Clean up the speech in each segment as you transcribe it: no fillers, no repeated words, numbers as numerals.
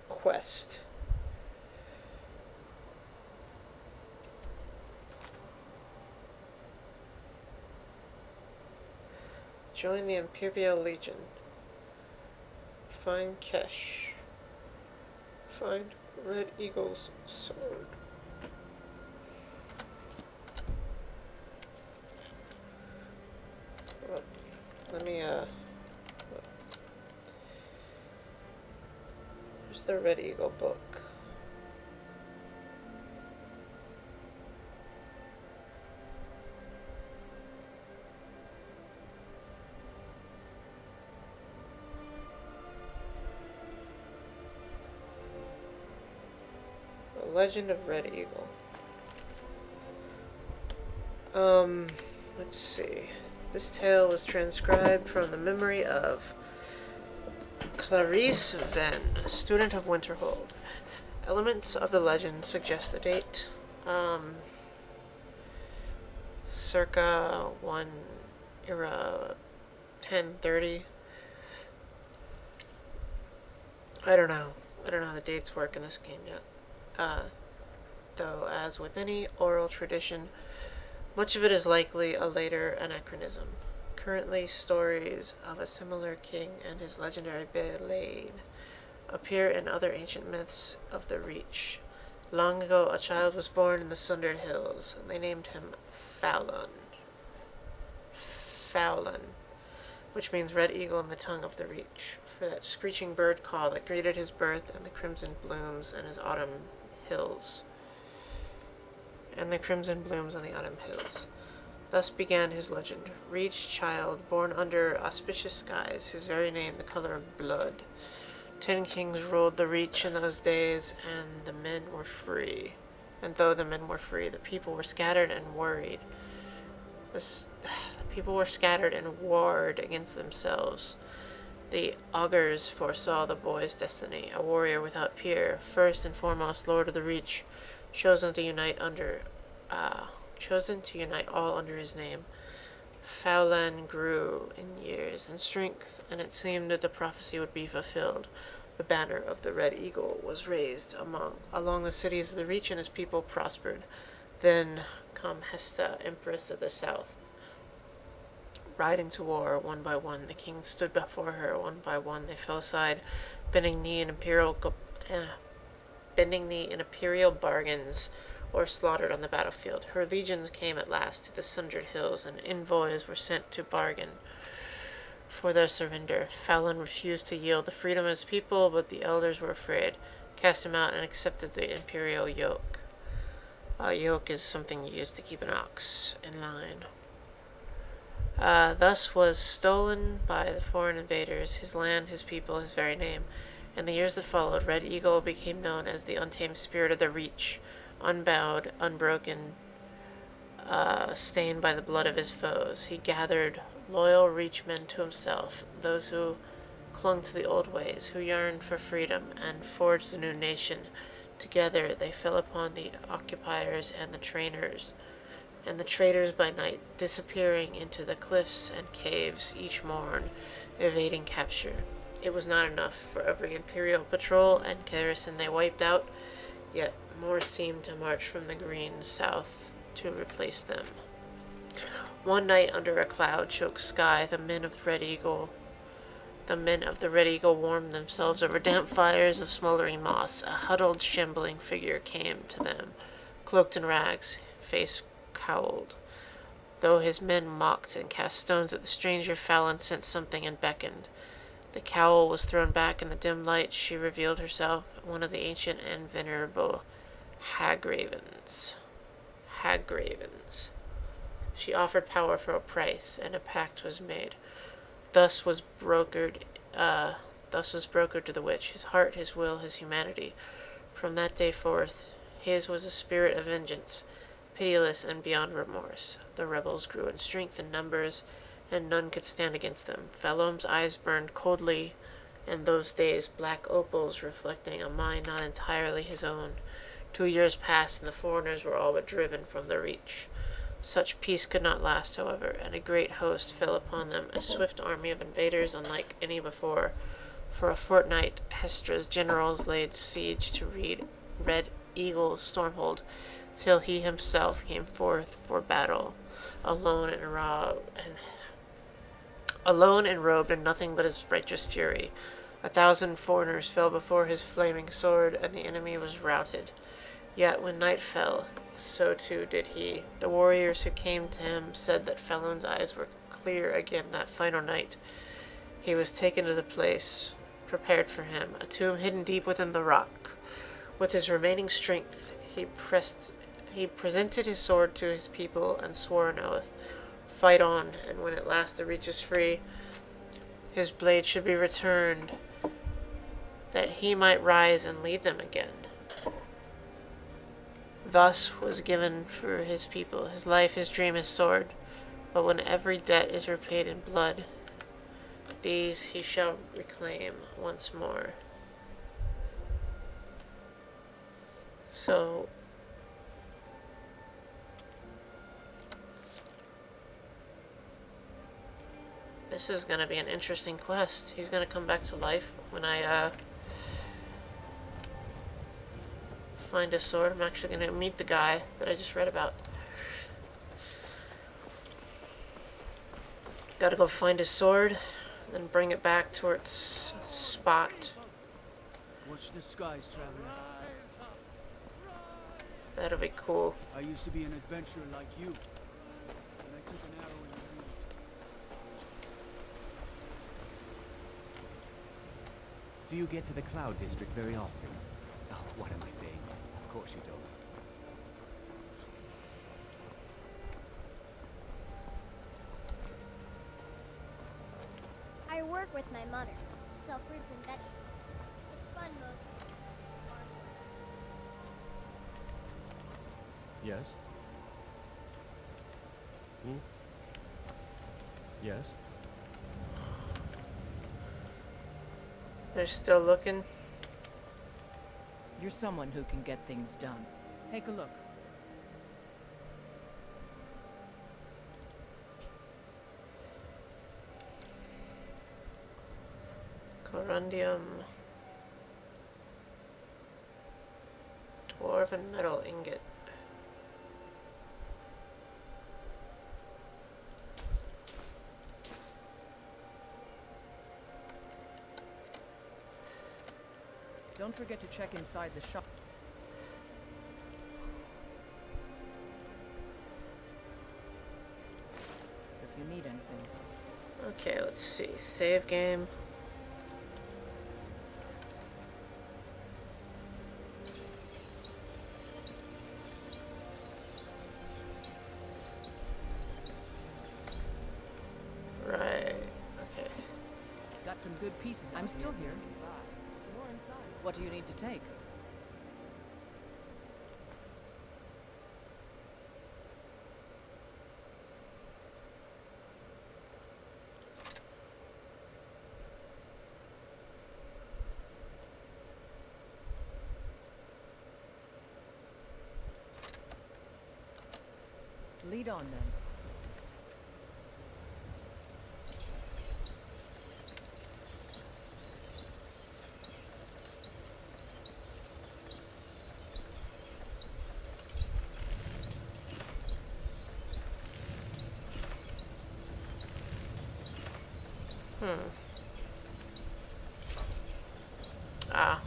quest. Join the Imperial Legion. Find Kesh. Find Red Eagle's sword. Well, let me, here's the Red Eagle book. The Legend of Red Eagle. Let's see. This tale was transcribed from the memory of Clarice Venn, a student of Winterhold. Elements of the legend suggest a date, circa 1 era 1030. I don't know how the dates work in this game yet. Though, as with any oral tradition, much of it is likely a later anachronism. Currently, stories of a similar king and his legendary blade appear in other ancient myths of the Reach. Long ago, a child was born in the Sundered Hills, and they named him Fowlon. Fowlon, which means Red Eagle in the tongue of the Reach, for that screeching bird call that greeted his birth and the crimson blooms and his autumn hills. And the crimson blooms on the autumn hills. Thus began his legend. Reach child, born under auspicious skies, his very name the color of blood. 10 kings ruled the Reach in those days, and the men were free. And though the men were free, the people were scattered and worried. People were scattered and warred against themselves. The augurs foresaw the boy's destiny, a warrior without peer, first and foremost Lord of the Reach, chosen to unite all under his name. Fowlan grew in years and strength, and it seemed that the prophecy would be fulfilled. The banner of the Red Eagle was raised along the cities of the Reach, and his people prospered. Then come Hesta, Empress of the South. Riding to war, one by one, the kings stood before her. One by one, they fell aside, bending knee in imperial bargains, or slaughtered on the battlefield. Her legions came at last to the Sundered Hills, and envoys were sent to bargain for their surrender. Fallon refused to yield the freedom of his people, but the elders were afraid, cast him out, and accepted the imperial yoke. A yoke is something used to keep an ox in line. Thus was stolen by the foreign invaders his land, his people, his very name. In the years that followed, Red Eagle became known as the untamed spirit of the Reach, unbowed, unbroken, stained by the blood of his foes. He gathered loyal Reachmen to himself, those who clung to the old ways, who yearned for freedom, and forged a new nation. Together they fell upon the occupiers and the traitors by night, disappearing into the cliffs and caves each morn, evading capture. It was not enough. For every imperial patrol and garrison they wiped out, yet more seemed to march from the green south to replace them. One night, under a cloud-choked sky, the men of the Red Eagle warmed themselves over damp fires of smoldering moss. A huddled, shambling figure came to them, cloaked in rags, face cowled. Though his men mocked and cast stones at the stranger, Fallon sensed something and beckoned. The cowl was thrown back in the dim light. She revealed herself, one of the ancient and venerable Hagravens. She offered power for a price, and a pact was made. Thus was brokered to the witch his heart, his will, his humanity. From that day forth, his was a spirit of vengeance, pitiless and beyond remorse. The rebels grew in strength and numbers, and none could stand against them. Fallon's eyes burned coldly, in those days black opals reflecting a mind not entirely his own. 2 years passed, and the foreigners were all but driven from the Reach. Such peace could not last, however, and a great host fell upon them, a swift army of invaders unlike any before. For a fortnight, Hestra's generals laid siege to Red Eagle's stronghold, till he himself came forth for battle, alone and robed in nothing but his righteous fury. 1,000 foreigners fell before his flaming sword, and the enemy was routed. Yet when night fell, so too did he. The warriors who came to him said that Felon's eyes were clear again that final night. He was taken to the place prepared for him, a tomb hidden deep within the rock. With his remaining strength, he presented his sword to his people and swore an oath. Fight on, and when at last the reach is free, his blade should be returned, that he might rise and lead them again. Thus was given for his people his life, his dream, his sword. But when every debt is repaid in blood, these he shall reclaim once more. So, this is going to be an interesting quest. He's going to come back to life when I find a sword. I'm actually going to meet the guy that I just read about. Gotta go find his sword, then bring it back to its spot. Watch the skies, traveler. That'll be cool. I used to be an adventurer like you, and I took an arrow in the knee. Do you get to the Cloud District very often? Oh, what am I saying? Of course you don't. I work with my mother, sell fruits and vegetables. It's fun mostly. Yes? Yes? They're still looking. You're someone who can get things done. Take a look. Corundium. Dwarven metal ingot. Don't forget to check inside the shop. If you need anything. Okay, let's see. Save game. Right. Okay. Got some good pieces. I'm still here. What do you need to take? Lead on then. Ah.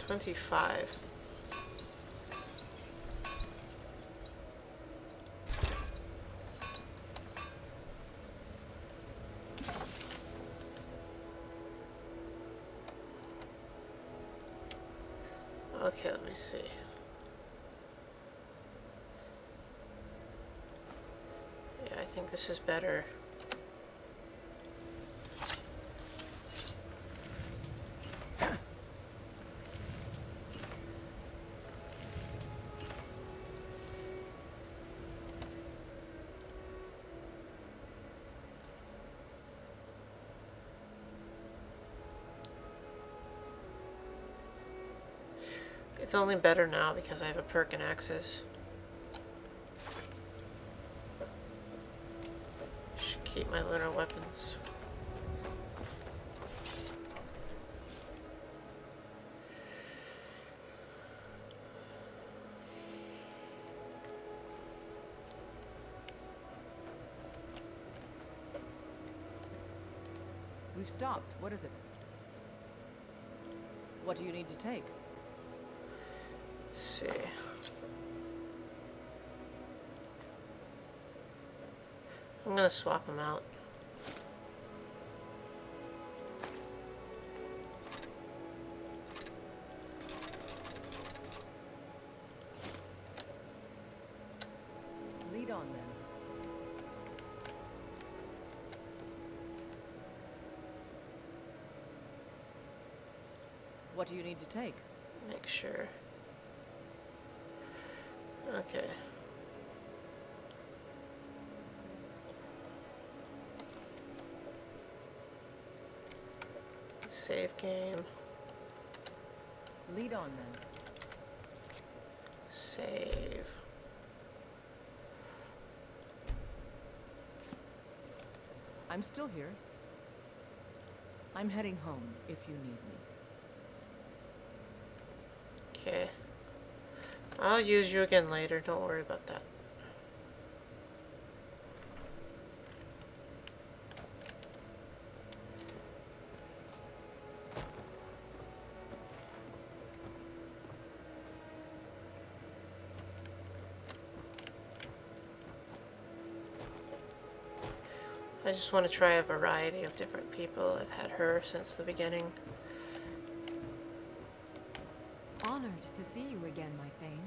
25. Okay, let me see. Yeah, I think this is better. It's only better now because I have a perk in axes. Should keep my lunar weapons. We've stopped. What is it? What do you need to take? Let's see. I'm gonna swap them out. Lead on then. What do you need to take? Make sure. Okay. Save game. Lead on then. Save. I'm still here. I'm heading home if you need me. Okay. I'll use you again later. Don't worry about that. I just want to try a variety of different people. I've had her since the beginning. Honored to see you again, my Thane.